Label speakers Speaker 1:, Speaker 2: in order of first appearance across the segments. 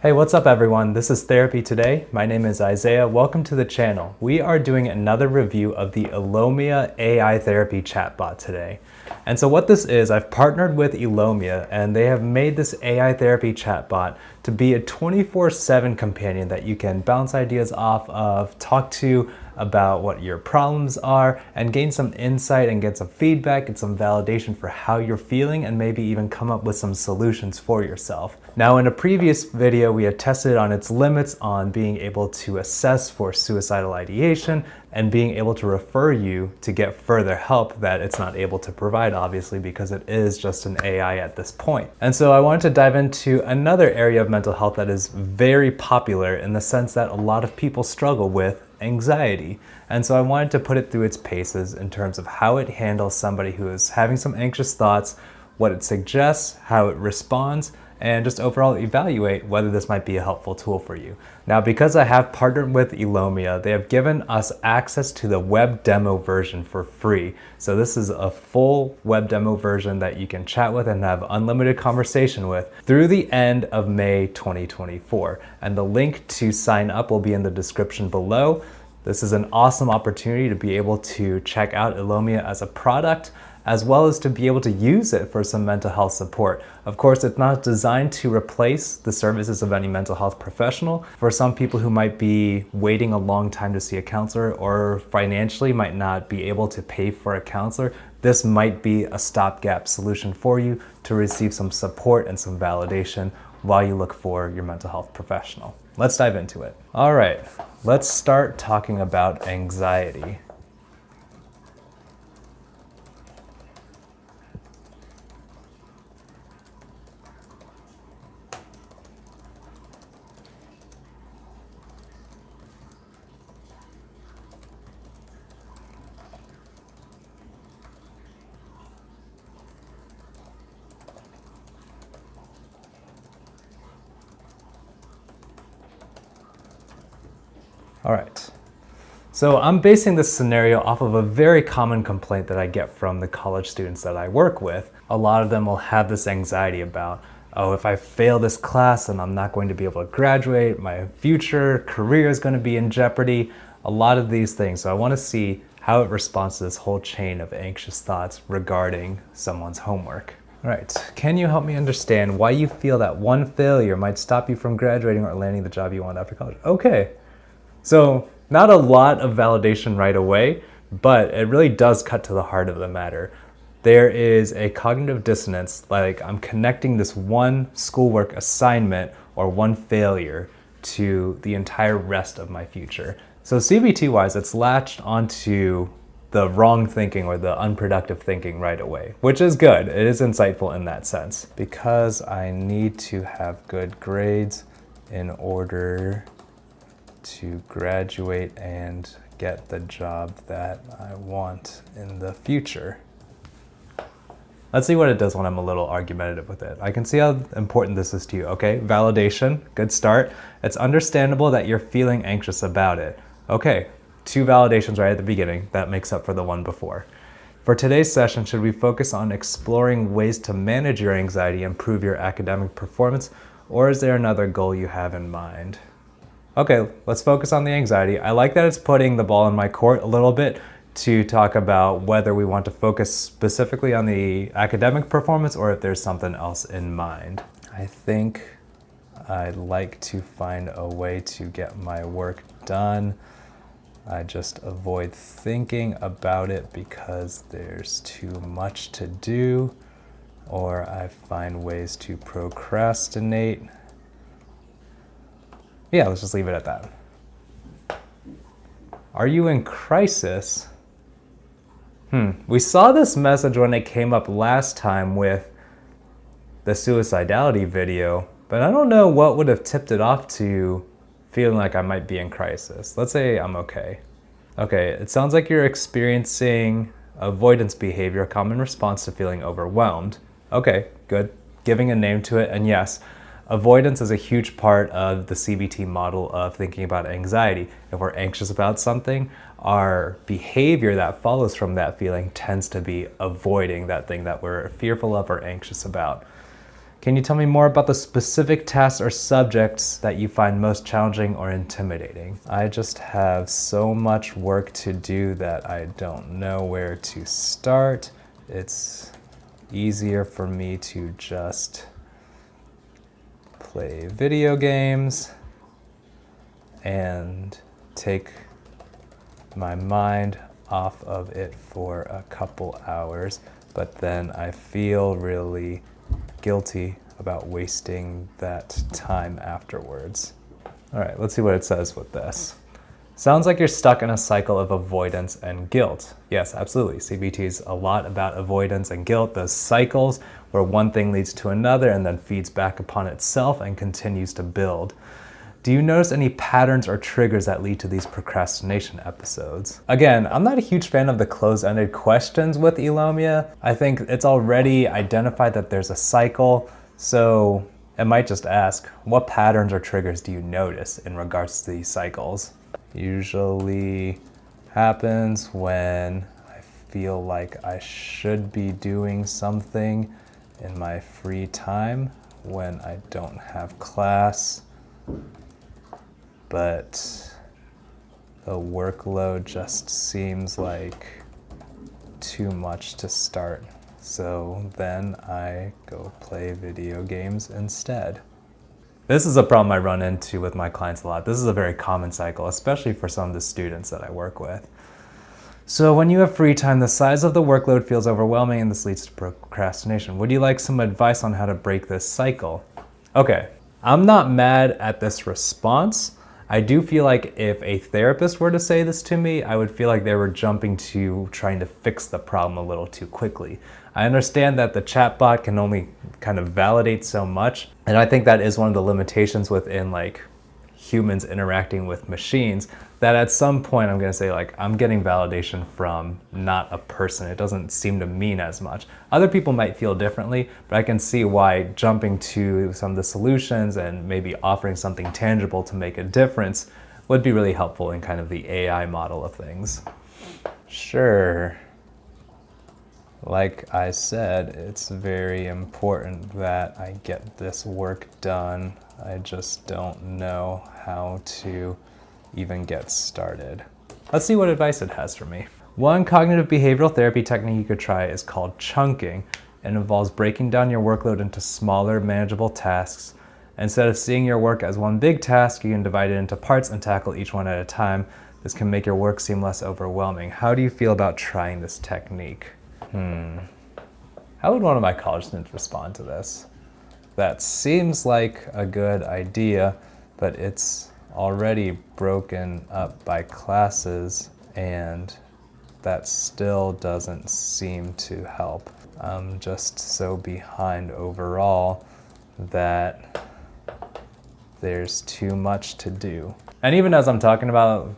Speaker 1: Hey, what's up everyone? This is Therapy Today. My name is Isaiah. Welcome to the channel. We are doing another review of the Elomia AI therapy chatbot today. And so what this is, I've partnered with Elomia and they have made this AI therapy chatbot to be a 24/7 companion that you can bounce ideas off of, talk to about what your problems are, and gain some insight and get some feedback and some validation for how you're feeling, and maybe even come up with some solutions for yourself. Now, in a previous video, we had tested on its limits on being able to assess for suicidal ideation and being able to refer you to get further help that it's not able to provide, obviously, because it is just an AI at this point. And so I wanted to dive into another area of mental health that is very popular in the sense that a lot of people struggle with anxiety. And so I wanted to put it through its paces in terms of how it handles somebody who is having some anxious thoughts, what it suggests, how it responds, and just overall evaluate whether this might be a helpful tool for you. Now, because I have partnered with Elomia, they have given us access to the web demo version for free. So this is a full web demo version that you can chat with and have unlimited conversation with through the end of May 2024. And the link to sign up will be in the description below. This is an awesome opportunity to be able to check out Elomia as a product, as well as to be able to use it for some mental health support. Of course, it's not designed to replace the services of any mental health professional. For some people who might be waiting a long time to see a counselor or financially might not be able to pay for a counselor, this might be a stopgap solution for you to receive some support and some validation while you look for your mental health professional. Let's dive into it. All right, let's start talking about anxiety. All right, so I'm basing this scenario off of a very common complaint that I get from the college students that I work with. A lot of them will have this anxiety about, oh, if I fail this class then I'm not going to be able to graduate, my future career is going to be in jeopardy, a lot of these things. So I want to see how it responds to this whole chain of anxious thoughts regarding someone's homework. All right, can you help me understand why you feel that one failure might stop you from graduating or landing the job you want after college? Okay. So not a lot of validation right away, but it really does cut to the heart of the matter. There is a cognitive dissonance, like I'm connecting this one schoolwork assignment or one failure to the entire rest of my future. So CBT-wise, it's latched onto the wrong thinking or the unproductive thinking right away, which is good. It is insightful in that sense. Because I need to have good grades in order to graduate and get the job that I want in the future. Let's see what it does when I'm a little argumentative with it. I can see how important this is to you. Okay, validation, good start. It's understandable that you're feeling anxious about it. Okay, 2 validations right at the beginning. That makes up for the one before. For today's session, should we focus on exploring ways to manage your anxiety and improve your academic performance, or is there another goal you have in mind? Okay, let's focus on the anxiety. I like that it's putting the ball in my court a little bit to talk about whether we want to focus specifically on the academic performance or if there's something else in mind. I think I'd like to find a way to get my work done. I just avoid thinking about it because there's too much to do, or I find ways to procrastinate. Yeah, let's just leave it at that. Are you in crisis? We saw this message when it came up last time with the suicidality video, but I don't know what would have tipped it off to feeling like I might be in crisis. Let's say I'm okay. Okay, it sounds like you're experiencing avoidance behavior, a common response to feeling overwhelmed. Okay, good. Giving a name to it, and yes, avoidance is a huge part of the CBT model of thinking about anxiety. If we're anxious about something, our behavior that follows from that feeling tends to be avoiding that thing that we're fearful of or anxious about. Can you tell me more about the specific tasks or subjects that you find most challenging or intimidating? I just have so much work to do that I don't know where to start. It's easier for me to just play video games and take my mind off of it for a couple hours, but then I feel really guilty about wasting that time afterwards. All right, let's see what it says with this. Sounds like you're stuck in a cycle of avoidance and guilt. Yes, absolutely. CBT is a lot about avoidance and guilt, those cycles where one thing leads to another and then feeds back upon itself and continues to build. Do you notice any patterns or triggers that lead to these procrastination episodes? Again, I'm not a huge fan of the closed-ended questions with Elomia. I think it's already identified that there's a cycle, so it might just ask, what patterns or triggers do you notice in regards to these cycles? Usually happens when I feel like I should be doing something in my free time when I don't have class, but the workload just seems like too much to start. So then I go play video games instead. This is a problem I run into with my clients a lot. This is a very common cycle, especially for some of the students that I work with. So when you have free time, the size of the workload feels overwhelming and this leads to procrastination. Would you like some advice on how to break this cycle? Okay, I'm not mad at this response. I do feel like if a therapist were to say this to me, I would feel like they were jumping to trying to fix the problem a little too quickly. I understand that the chatbot can only kind of validate so much, and I think that is one of the limitations within like humans interacting with machines, that at some point I'm gonna say like, I'm getting validation from not a person. It doesn't seem to mean as much. Other people might feel differently, but I can see why jumping to some of the solutions and maybe offering something tangible to make a difference would be really helpful in kind of the AI model of things. Sure. Like I said, it's very important that I get this work done. I just don't know how to even get started. Let's see what advice it has for me. One cognitive behavioral therapy technique you could try is called chunking. It involves breaking down your workload into smaller, manageable tasks. Instead of seeing your work as one big task, you can divide it into parts and tackle each one at a time. This can make your work seem less overwhelming. How do you feel about trying this technique? How would one of my college students respond to this? That seems like a good idea, but it's already broken up by classes and that still doesn't seem to help. I'm just so behind overall that there's too much to do. And even as I'm talking about,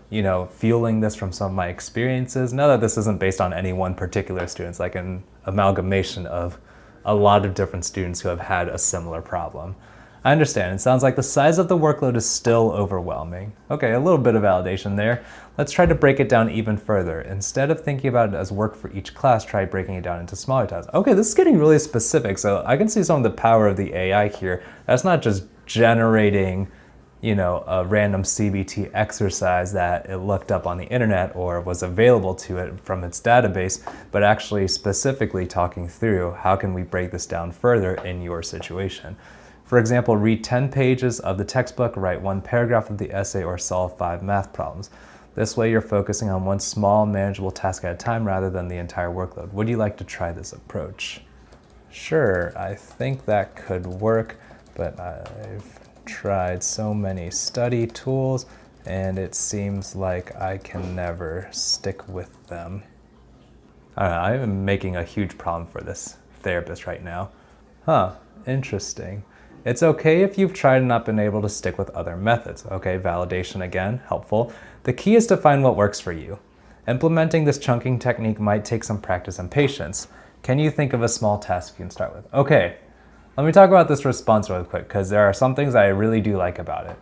Speaker 1: fueling this from some of my experiences, know that this isn't based on any one particular student. It's like an amalgamation of a lot of different students who have had a similar problem. I understand, it sounds like the size of the workload is still overwhelming. Okay, a little bit of validation there. Let's try to break it down even further. Instead of thinking about it as work for each class, try breaking it down into smaller tasks. Okay, this is getting really specific, so I can see some of the power of the AI here. That's not just generating a random CBT exercise that it looked up on the internet or was available to it from its database, but actually specifically talking through how can we break this down further in your situation. For example, read 10 pages of the textbook, write 1 paragraph of the essay, or solve 5 math problems. This way you're focusing on one small, manageable task at a time rather than the entire workload. Would you like to try this approach? Sure, I think that could work, but I've tried so many study tools and it seems like I can never stick with them. I don't know, I'm making a huge problem for this therapist right now. Interesting. It's okay if you've tried and not been able to stick with other methods. Okay, validation again, helpful. The key is to find what works for you. Implementing this chunking technique might take some practice and patience. Can you think of a small task you can start with? Okay. Let me talk about this response real quick because there are some things I really do like about it.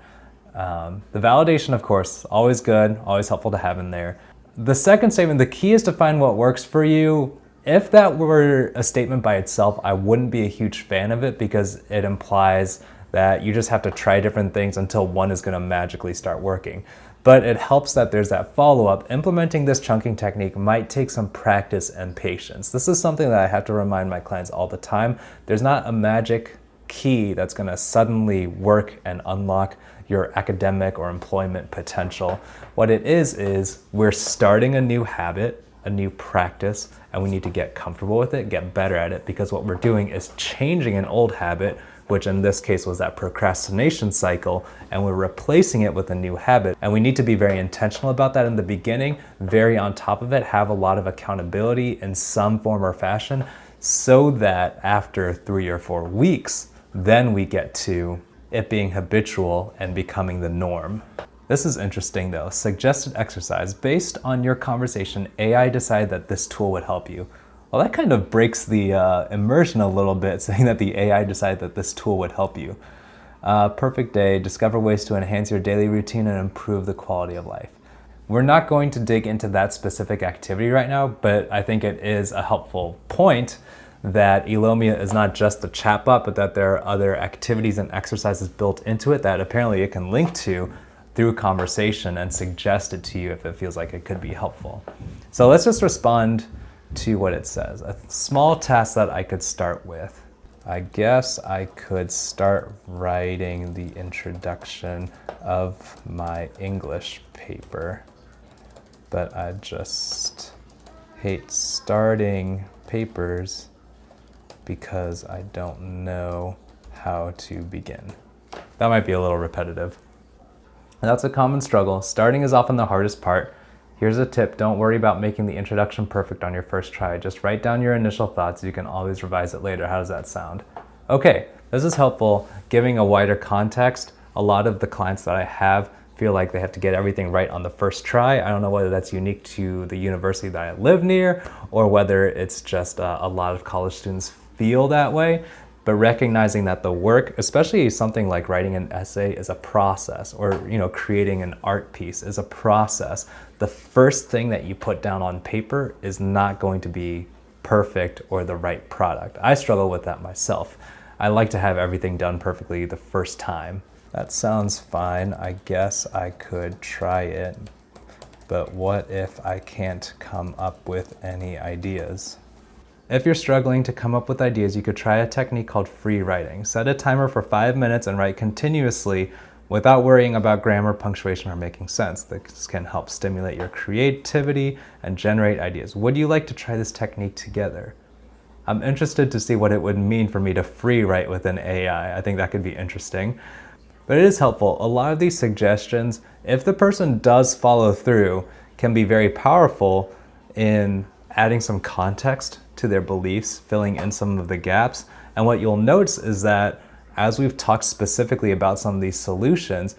Speaker 1: The validation, of course, always good, always helpful to have in there. The second statement, the key is to find what works for you. If that were a statement by itself, I wouldn't be a huge fan of it because it implies that you just have to try different things until one is going to magically start working. But it helps that there's that follow-up. Implementing this chunking technique might take some practice and patience. This is something that I have to remind my clients all the time. There's not a magic key that's going to suddenly work and unlock your academic or employment potential. What it is we're starting a new habit, a new practice, and we need to get comfortable with it, get better at it, because what we're doing is changing an old habit, which in this case was that procrastination cycle, and we're replacing it with a new habit. And we need to be very intentional about that in the beginning, very on top of it, have a lot of accountability in some form or fashion, so that after 3 or 4 weeks, then we get to it being habitual and becoming the norm. This is interesting though. Suggested exercise. Based on your conversation, AI decided that this tool would help you. Well, that kind of breaks the immersion a little bit, saying that the AI decided that this tool would help you. Perfect day. Discover ways to enhance your daily routine and improve the quality of life. We're not going to dig into that specific activity right now, but I think it is a helpful point that Elomia is not just a chatbot, but that there are other activities and exercises built into it that apparently it can link to through conversation and suggest it to you if it feels like it could be helpful. So let's just respond to what it says. A small task that I could start with. I guess I could start writing the introduction of my English paper, but I just hate starting papers because I don't know how to begin. That might be a little repetitive. That's a common struggle. Starting is often the hardest part. Here's a tip. Don't worry about making the introduction perfect on your first try. Just write down your initial thoughts. You can always revise it later. How does that sound? Okay, this is helpful. Giving a wider context. A lot of the clients that I have feel like they have to get everything right on the first try. I don't know whether that's unique to the university that I live near or whether it's just a lot of college students feel that way. But recognizing that the work, especially something like writing an essay, is a process, or creating an art piece is a process. The first thing that you put down on paper is not going to be perfect or the right product. I struggle with that myself. I like to have everything done perfectly the first time. That sounds fine. I guess I could try it. But what if I can't come up with any ideas? If you're struggling to come up with ideas, you could try a technique called free writing. Set a timer for 5 minutes and write continuously without worrying about grammar, punctuation, or making sense. This can help stimulate your creativity and generate ideas. Would you like to try this technique together? I'm interested to see what it would mean for me to free write with an AI. I think that could be interesting. But it is helpful. A lot of these suggestions, if the person does follow through, can be very powerful in adding some context to their beliefs, filling in some of the gaps. And what you'll notice is that as we've talked specifically about some of these solutions,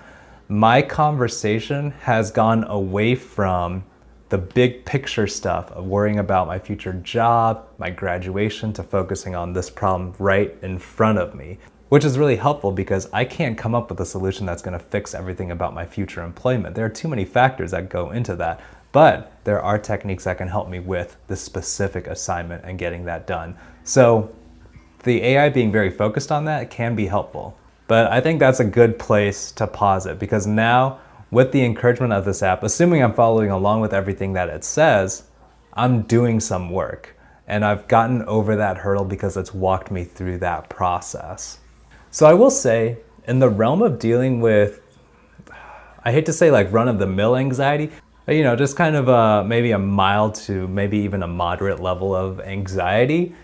Speaker 1: my conversation has gone away from the big picture stuff of worrying about my future job, my graduation, to focusing on this problem right in front of me, which is really helpful because I can't come up with a solution that's going to fix everything about my future employment. There are too many factors that go into that. But there are techniques that can help me with the specific assignment and getting that done. So the AI being very focused on that can be helpful. But I think that's a good place to pause it, because now with the encouragement of this app, assuming I'm following along with everything that it says, I'm doing some work. And I've gotten over that hurdle because it's walked me through that process. So I will say, in the realm of dealing with, I hate to say like run-of-the-mill anxiety, just kind of maybe a mild to maybe even a moderate level of anxiety,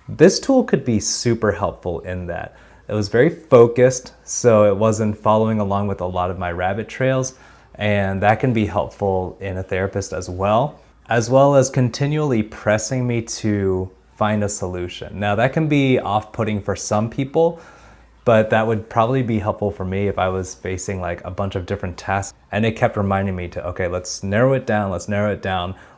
Speaker 1: this tool could be super helpful in that. It was very focused, so it wasn't following along with a lot of my rabbit trails, and that can be helpful in a therapist as well as continually pressing me to find a solution. Now that can be off-putting for some people, but that would probably be helpful for me if I was facing like a bunch of different tasks and it kept reminding me to, okay, let's narrow it down,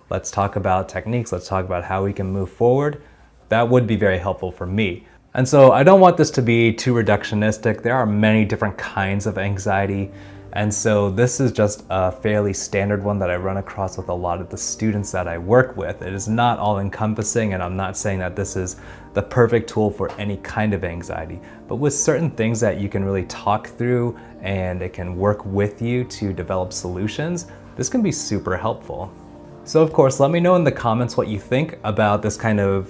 Speaker 1: let's talk about techniques, let's talk about how we can move forward. That would be very helpful for me. And so I don't want this to be too reductionistic. There are many different kinds of anxiety. And so this is just a fairly standard one that I run across with a lot of the students that I work with. It is not all encompassing, and I'm not saying that this is the perfect tool for any kind of anxiety, but with certain things that you can really talk through and it can work with you to develop solutions, this can be super helpful. So of course, let me know in the comments what you think about this kind of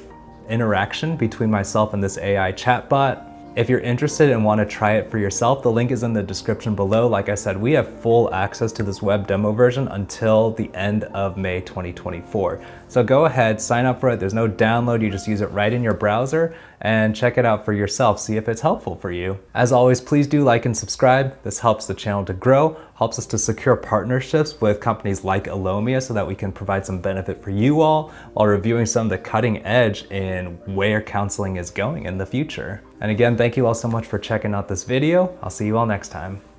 Speaker 1: interaction between myself and this AI chatbot. If you're interested and want to try it for yourself, the link is in the description below. Like I said, we have full access to this web demo version until the end of May 2024. So go ahead, sign up for it. There's no download. You just use it right in your browser and check it out for yourself. See if it's helpful for you. As always, please do like and subscribe. This helps the channel to grow, helps us to secure partnerships with companies like Elomia so that we can provide some benefit for you all while reviewing some of the cutting edge in where counseling is going in the future. And again, thank you all so much for checking out this video. I'll see you all next time.